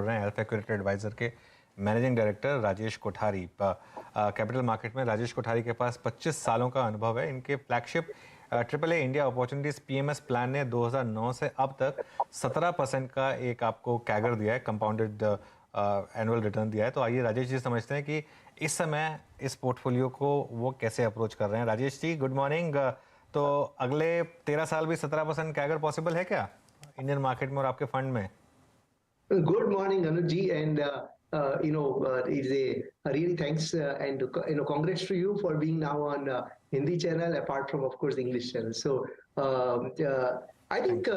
रहे हैं alpha curated adviser के managing director Rajesh Kothari. Capital market में राजेश कोठारी के पास 25 सालों का अनुभव है। इनके flagship triple A India opportunities PMS plan ने 2009 से अब तक 17% का एक आपको कैगर दिया है, कंपाउंडेड एनुअल रिटर्न दिया है। तो आइए राजेश जी समझते हैं कि इस समय इस पोर्टफोलियो को वो कैसे अप्रोच कर रहे हैं। Rajesh ji good morning. तो अगले 13 साल भी 17% कैगर पॉसिबल है क्या इंडियन मार्केट में और आपके फंड में? Good morning, Anuj ji, and it's a really thanks and congrats to you for being now on Hindi channel, apart from of course English channel. So I think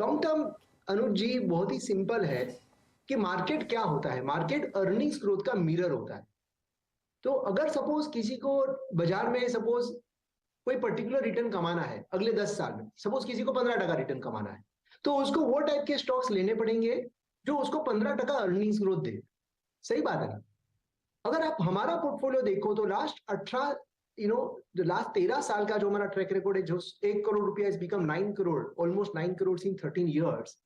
long term, Anuj ji, बहुत ही simple है कि market क्या होता है। Market earnings growth का mirror होता है। तो अगर सपोज किसी को बाजार में सपोज कोई पर्टिकुलर रिटर्न कमाना है अगले 10 साल में, सपोज किसी को 15% रिटर्न कमाना है, तो उसको वो टाइप के स्टॉक्स लेने पड़ेंगे जो उसको 15% अर्निंग्स ग्रोथ दे। सही बात है ना? अगर आप हमारा पोर्टफोलियो देखो तो लास्ट 13 साल का जो हमारा ट्रैक रिकॉर्ड है, जो 1 करोड़ रुपया is become 9 crore, almost 9 crore in 13 years,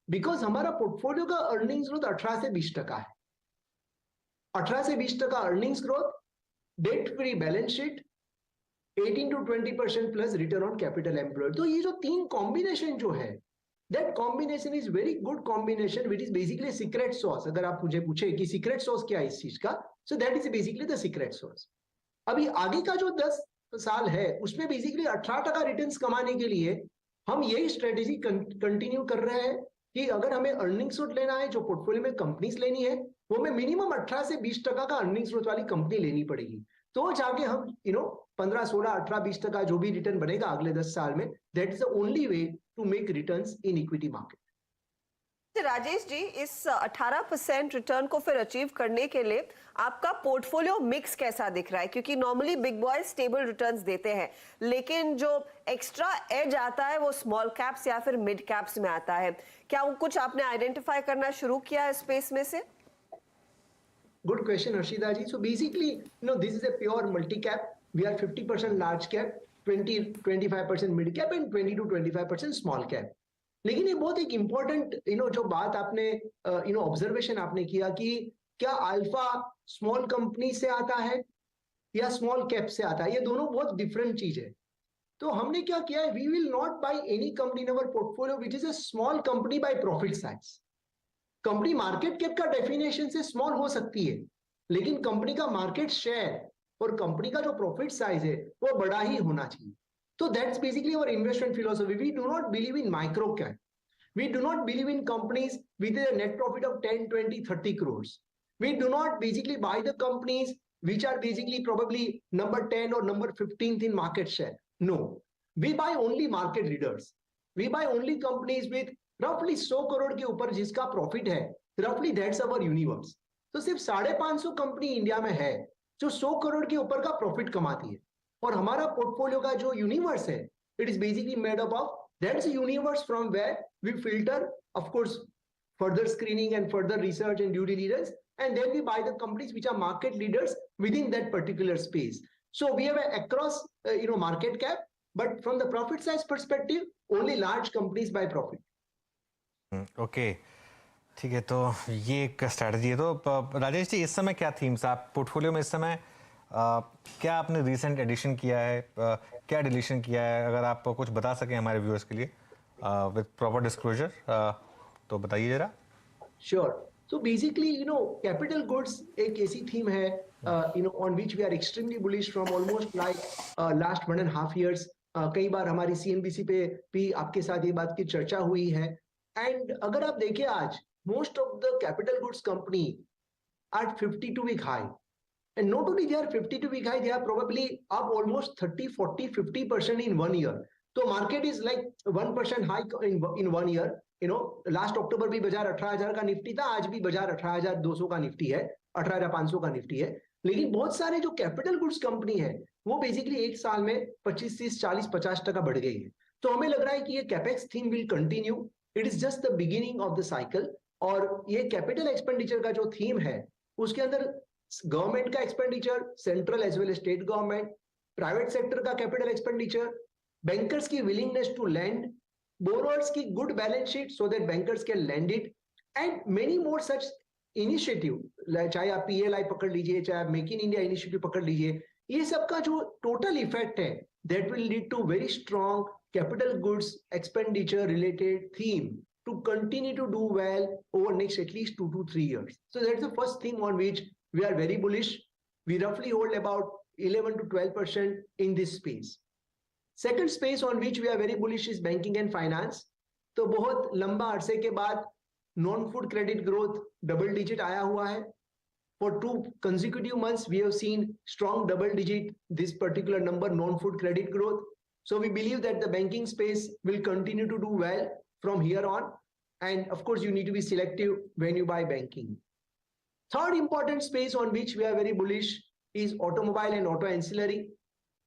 because हमारा पोर्टफोलियो का अर्निंग्स ग्रोथ 18 से 20% है। 18 से 20% earnings growth, debt free balance sheet, 18 to 20% plus return on capital employed. तो ये जो तीन कॉम्बिनेशन जो है, that combination is very good combination, which is basically secret sauce. अगर आप मुझे पूछे कि सीक्रेट सॉस क्या है इस चीज का, so that is basically the secret sauce. अभी आगे का जो 10 साल है उसमें बेसिकली 18% रिटर्न्स कमाने के लिए हम यही स्ट्रेटेजी कंटिन्यू कर रहे हैं कि अगर हमें अर्निंग्स ग्रोथ लेना है, जो पोर्टफोलियो में कंपनीज लेनी है, वो हमें मिनिमम 18 से 20% का अर्निंग्स ग्रोथ वाली कंपनी लेनी पड़ेगी। तो जाके हम 15, 16, 18, 20% जो भी रिटर्न बनेगा अगले 10 साल में, that is the only way to make returns in equity market. Rajesh ji, इस 18% रिटर्न को फिर अचीव करने के लिए आपका पोर्टफोलियो मिक्स कैसा दिख रहा है? क्योंकि normally big boy stable returns देते हैं, लेकिन जो एक्स्ट्रा एज आता है वो स्मॉल कैप्स या फिर मिड कैप्स में आता है। क्या वो कुछ आपने आइडेंटिफाई करना शुरू किया है स्पेस में से? Good question, Harshida ji. So basically, this is a pure multi-cap. We are 50% large cap, 20-25% mid cap and 20 to 25% small cap. लेकिन ये बहुत एक इम्पोर्टेंट जो बात आपने ऑब्जर्वेशन आपने किया कि क्या अल्फा स्मॉल कंपनी से आता है या स्मॉल कैप से आता है, ये दोनों बहुत डिफरेंट चीज है। तो हमने क्या किया है, we will not buy any company in our portfolio which is a small company by profit size. Company market cap का डेफिनेशन से स्मॉल हो सकती है, लेकिन कंपनी का मार्केट शेयर और कंपनी का जो प्रॉफिट साइज है वो बड़ा ही होना चाहिए। तो that's basically our investment philosophy. We do not believe in micro cap, we do not believe in companies with a net profit of 10, 20, 30 crores. We do not basically buy the companies which are basically probably number 10 or number 15th in market share. No, we buy only market leaders. We buy only companies with रफली 100 करोड़ के ऊपर जिसका profit है, रफली that's our universe. तो सिर्फ 550 company India में है जो 100 करोड़ के ऊपर का प्रॉफिट कमाती है, और हमारा पोर्टफोलियो का जो यूनिवर्स है, it is basically made up of that's universe from where we filter of course further screening and further research and due diligence, and then we buy the companies which are market leaders within that particular space. So we have across market cap, but from the profit size perspective, only large companies buy profit. Okay ठीक है, तो ये एक strategy है। तो राजेश जी, इस समय क्या थीम्स आप पोर्टफोलियो में इस समय क्या आपने रिसेंट एडिशन किया है, क्या डिलीशन किया है, अगर आप कुछ बता सकें हमारे व्यूअर्स के लिए विद प्रॉपर डिस्क्लोजर, तो बताइए जरा। Sure. So basically capital goods एक ऐसी थीम है on which we are extremely bullish from almost like last 1.5 years। कई बार हमारी CNBC पे भी आपके साथ ये बात की चर्चा हुई है। एंड अगर आप देखिए आज most of the capital goods company are 52-week high, and not only they are 52-week high, they are probably up almost 30, 40, 50% in 1 year. तो market is like 1% high in 1 year। Last October भी बाजार 18,000 का Nifty था, आज भी बाजार 18,200 का Nifty है, 18,500 का निफ्टी है। लेकिन बहुत सारे जो कैपिटल गुड्स कंपनी है वो बेसिकली एक साल में 25, 30, 40, 50% बढ़ गई है। तो हमें लग रहा है कि ये capex theme will continue, it is just the beginning of the cycle. और ये कैपिटल एक्सपेंडिचर का जो थीम है उसके अंदर गवर्नमेंट का expenditure, central as well state government, private sector का कैपिटल एक्सपेंडिचर, बैंकर्स की विलिंगनेस टू लैंड, बोरोअर्स की good balance sheet so that bankers can lend it, And many more such initiative, चाहे आप PLI पकड़ लीजिए, चाहे आप मेक इन इंडिया इनिशिएटिव पकड़ लीजिए, ये सब का जो टोटल इफेक्ट है, that will lead to very strong capital goods expenditure related theme to continue to do well over next at least 2 to 3 years. So that's the first thing on which we are very bullish. We roughly hold about 11 to 12% in this space. Second space on which we are very bullish is banking and finance. तो बहुत लंबा अरसे के बाद non food credit growth double digit आया हुआ है. For 2 consecutive months, we have seen strong double digit, this particular number, non-food credit growth. So we believe that the banking space will continue to do well from here on. And of course, you need to be selective when you buy banking. Third important space on which we are very bullish is automobile and auto ancillary.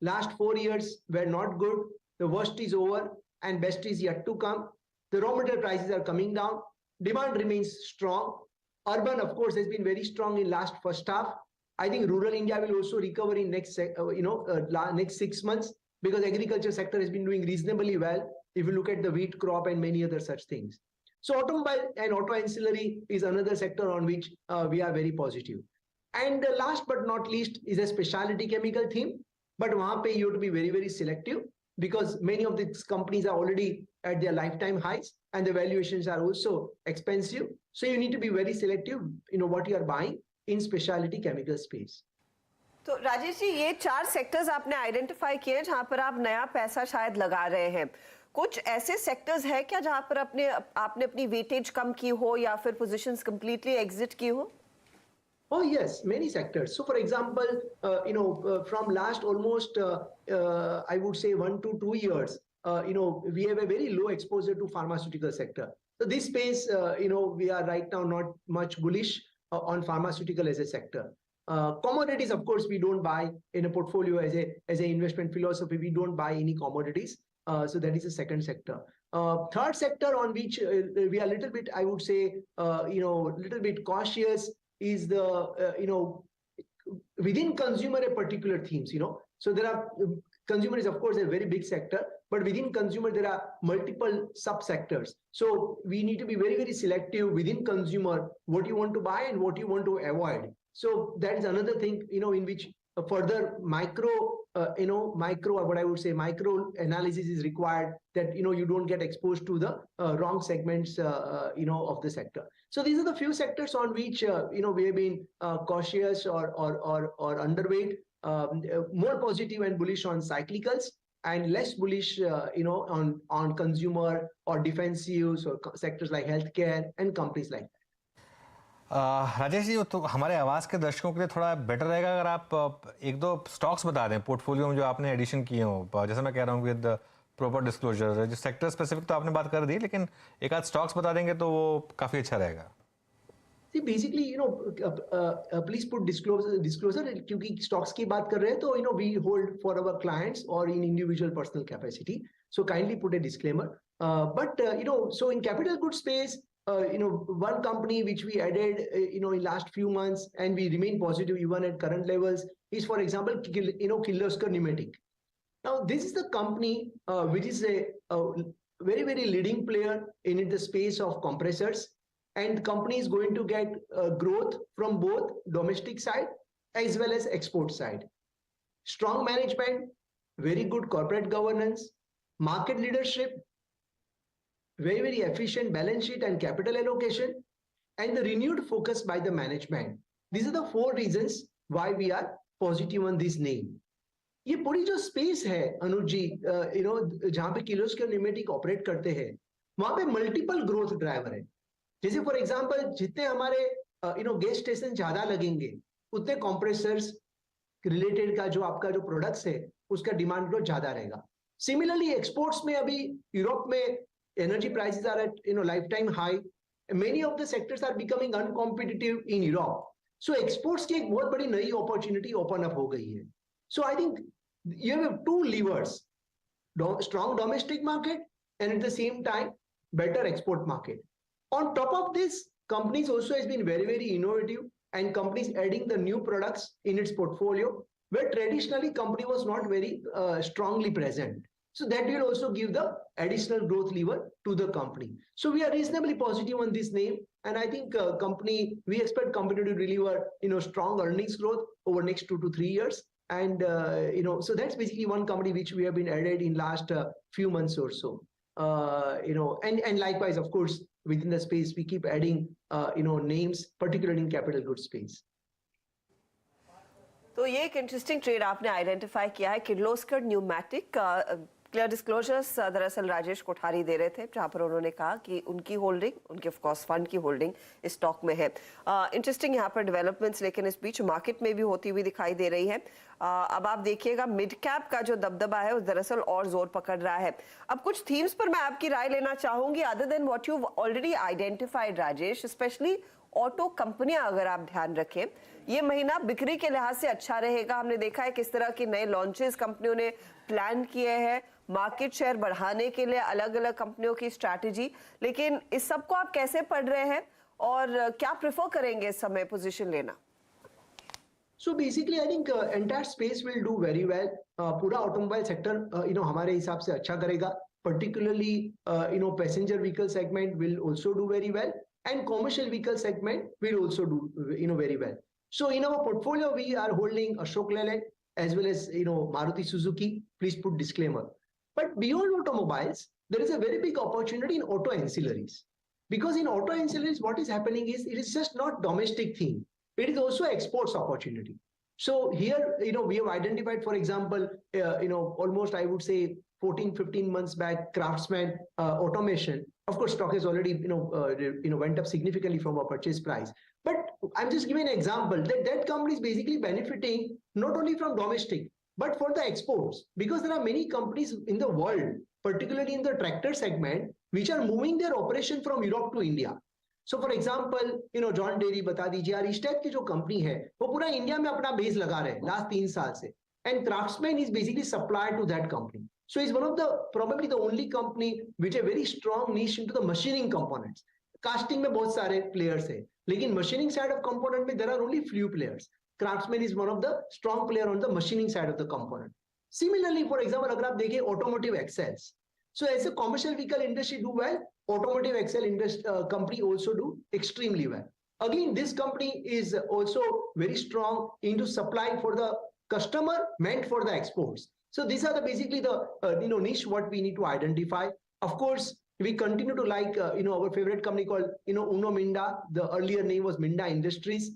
Last 4 years were not good. The worst is over and best is yet to come. The raw material prices are coming down. Demand remains strong. Urban, of course, has been very strong in last first half. I think rural India will also recover in next 6 months because agriculture sector has been doing reasonably well if you look at the wheat crop and many other such things. So automobile and auto ancillary is another sector on which we are very positive. And last but not least is a specialty chemical theme. But wahan pe you have to be very, very selective because many of these companies are already at their lifetime highs and the valuations are also expensive. So you need to be very selective, what you are buying in specialty chemical space. तो राजेश जी, ये 4 sectors आपने identify किए हैं जहां पर आप नया पैसा शायद लगा रहे हैं. कुछ ऐसे सेक्टर्स है क्या जहां पर आपने अपनी वेटेज कम की हो या फिर पोजीशंस कंप्लीटली एग्जिट की हो? Oh yes, many sectors. So for example, from last almost, I would say 1 to 2 years, we have a very low exposure to pharmaceutical sector. So this space, we are right now not much bullish on pharmaceutical as a sector. Commodities, of course, we don't buy in a portfolio as a investment philosophy. We don't buy any commodities. So that is the second sector. Third sector on which we are a little bit, I would say, little bit cautious is the, within consumer a particular themes, So there are, consumer is of course a very big sector, but within consumer there are multiple sub-sectors. So we need to be very, very selective within consumer, what you want to buy and what you want to avoid. So that is another thing, in which further micro, what I would say, micro analysis is required that, you don't get exposed to the wrong segments, of the sector. So these are the few sectors on which, we have been cautious or underweight, more positive and bullish on cyclicals and less bullish, on consumer or defensives or sectors like healthcare and companies like that. Rajesh ji, तो हमारे आवाज़ के दर्शकों के लिए थोड़ा better रहेगा अगर आप एक दो स्टॉक्स बता दें पोर्टफोलियो में जो आपने एडिशन किए हो. जैसे मैं कह रहा हूँ विद प्रॉपर डिस्क्लोजर, जो सेक्टर स्पेसिफिक तो आपने बात कर दी, लेकिन एक आध स्टॉक्स बता देंगे तो वो काफ़ी अच्छा रहेगा. See, basically, please put disclosure क्योंकि stocks की बात कर रहे हैं तो, we hold for our clients or in individual personal capacity. So kindly put a disclaimer. But so in capital goods space, one company which we added, in last few months and we remain positive even at current levels is, for example, Kirloskar Pneumatic. Now, this is the company which is a very, very leading player in the space of compressors. And the company is going to get growth from both domestic side as well as export side. Strong management, very good corporate governance, market leadership, very, very efficient balance sheet and capital allocation, and the renewed focus by the management. These are the 4 reasons why we are positive on this name. ये पूरी जो space है अनुज जी, जहां पे Kirloskar pneumatic operate करते हैं, वहां पे मल्टीपल ग्रोथ ड्राइवर है. जैसे फॉर एग्जांपल जितने हमारे गैस स्टेशन ज्यादा लगेंगे उतने कंप्रेसर्स रिलेटेड का जो आपका जो प्रोडक्ट्स है उसका डिमांड ग्रोथ ज्यादा रहेगा. सिमिलरली एक्सपोर्ट्स में अभी यूरोप में energy prices are at lifetime high. Many of the sectors are becoming uncompetitive in Europe. So exports की एक बहुत बड़ी नई अपॉर्चुनिटी ओपन अप हो गई है. So I think you have 2 levers, strong domestic market and at the same time better export market. On top of this, companies also has been very, very innovative and companies adding the new products in its portfolio where traditionally company was not very strongly present. So that will also give the additional growth lever to the company. So we are reasonably positive on this name, and I think we expect company to deliver strong earnings growth over next 2 to 3 years. And so that's basically one company which we have been added in last few months or so. And likewise, of course, within the space we keep adding names, particularly in capital goods space. तो ये एक interesting trade आपने identify किया है, Kirloskar pneumatic. Clear disclosures दरअसल राजेश कोठारी दे रहे थे, जहां पर उन्होंने कहा कि उनकी होल्डिंग, उनके ऑफ कोर्स फंड की होल्डिंग इस स्टॉक में है। इंटरेस्टिंग यहाँ पर डेवलपमेंट्स लेकिन इस बीच मार्केट में भी होती हुई दिखाई दे रही है। अब आप देखिएगा मिड कैप का जो दबदबा है वो दरअसल और जोर पकड़ रहा है। अब कुछ थीम्स पर मैं आपकी राय लेना चाहूंगी, other than what you already identified Rajesh, specially auto कंपनियां अगर आप ध्यान रखें, ये महीना बिक्री के लिहाज से अच्छा रहेगा। हमने देखा है किस तरह के नए लॉन्चेस कंपनियों ने प्लान किए हैं, मार्केट शेयर बढ़ाने के लिए अलग अलग कंपनियों की स्ट्रैटेजी। लेकिन इस सब को आप कैसे पढ़ रहे हैं और क्या प्रेफर करेंगे इस समय पोजीशन लेना? So basically, I think entire space will do very well. पूरा ऑटोमोबाइल सेक्टर हमारे हिसाब से अच्छा करेगा, particularly passenger vehicle segment will also do very well, and commercial vehicle segment will also do very well. So in our portfolio, we are holding Ashok Leyland as well as Maruti Suzuki. Please put disclaimer. But beyond automobiles, there is a very big opportunity in auto ancillaries. Because in auto ancillaries, what is happening is it is just not domestic thing. It is also exports opportunity. So here, we have identified, for example, almost I would say 14, 15 months back, Craftsman Automation. Of course, stock has already, went up significantly from our purchase price. But I'm just giving an example that company is basically benefiting not only from domestic, but for the exports, because there are many companies in the world, particularly in the tractor segment, which are moving their operation from Europe to India. So for example, John Deere बता दीजिए, यार इस type की जो company है वो पूरा India में अपना बेस लगा रहे हैं लास्ट 3 साल से, and Craftsman is basically supplier to that company. So it's one of the probably the only company which a very strong niche into the machining components. Casting में बहुत सारे players हैं, लेकिन machining side of component में there are only few players. Craftsman is one of the strong player on the machining side of the component. Similarly, for example, अगर आप देखिए automotive axles. So as a commercial vehicle industry do well, automotive axle company also do extremely well. Again, this company is also very strong into supply for the customer meant for the exports. So these are basically the niche what we need to identify. Of course, we continue to like our favorite company called Uno Minda. The earlier name was Minda Industries.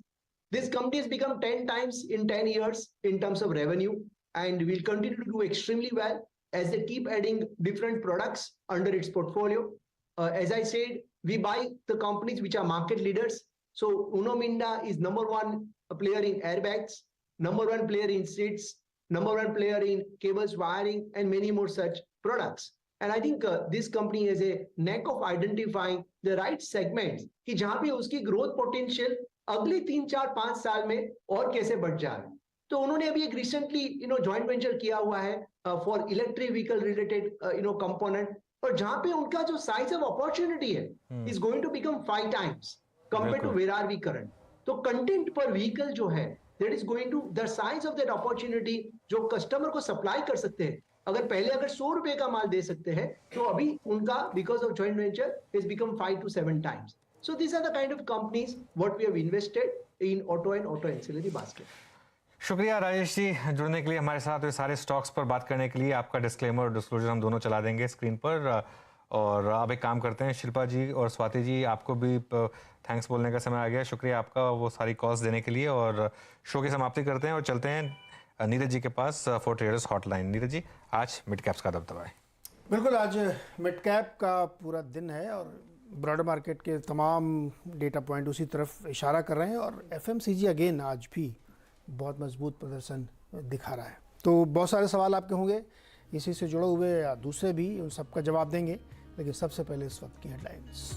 This company has become 10 times in 10 years in terms of revenue, and will continue to do extremely well as they keep adding different products under its portfolio. As I said, we buy the companies which are market leaders. So Uno Minda is number 1 player in airbags, number 1 player in seats, number 1 player in cables, wiring, and many more such products. And I think this company has a knack of identifying the right segments कि जहां पे उसकी growth potential अगले 3, 4, 5 साल में और कैसे बढ़ जाए। तो उन्होंने अभी एक रिसेंटली जॉइंट वेंचर किया हुआ है for electric vehicle related component, और जहां पे उनका जो साइज ऑफ अपॉर्चुनिटी है is going to become 5 times compare to where are we current. तो कंटेंट पर व्हीकल जो है that is going to the size of that opportunity जो कस्टमर को सप्लाई कर सकते हैं। अगर पहले 100 रुपए का माल दे सकते हैं तो अभी उनका because of joint venture is become 5 to 7 times. So these are the kind of companies what we have invested in auto and auto ancillary basket. शुक्रिया राजेश जी जुड़ने के लिए हमारे साथ। ये सारे स्टॉक्स पर बात करने के लिए आपका डिस्क्लेमर और डिस्क्लोजर हम दोनों चला देंगे स्क्रीन पर। और अब एक काम करते हैं, शिल्पा जी और स्वाति जी, आपको भी थैंक्स बोलने का समय आ गया। शुक्रिया आपका वो सारी कॉल्स देने के लिए, और शो की समाप्ति करते हैं और चलते हैं नीरज जी के पास for traders hotline. Neeraj ji, आज मिड कैप्स का दबदबा है। बिल्कुल, आज मिड कैप का पूरा दिन है और ब्रॉडर मार्केट के तमाम डेटा पॉइंट उसी तरफ इशारा कर रहे हैं, और एफएमसीजी अगेन आज भी बहुत मजबूत प्रदर्शन दिखा रहा है। तो बहुत सारे सवाल आपके होंगे इसी से जुड़े हुए या दूसरे भी, उन सबका जवाब देंगे, लेकिन सबसे पहले इस वक्त की हेडलाइंस।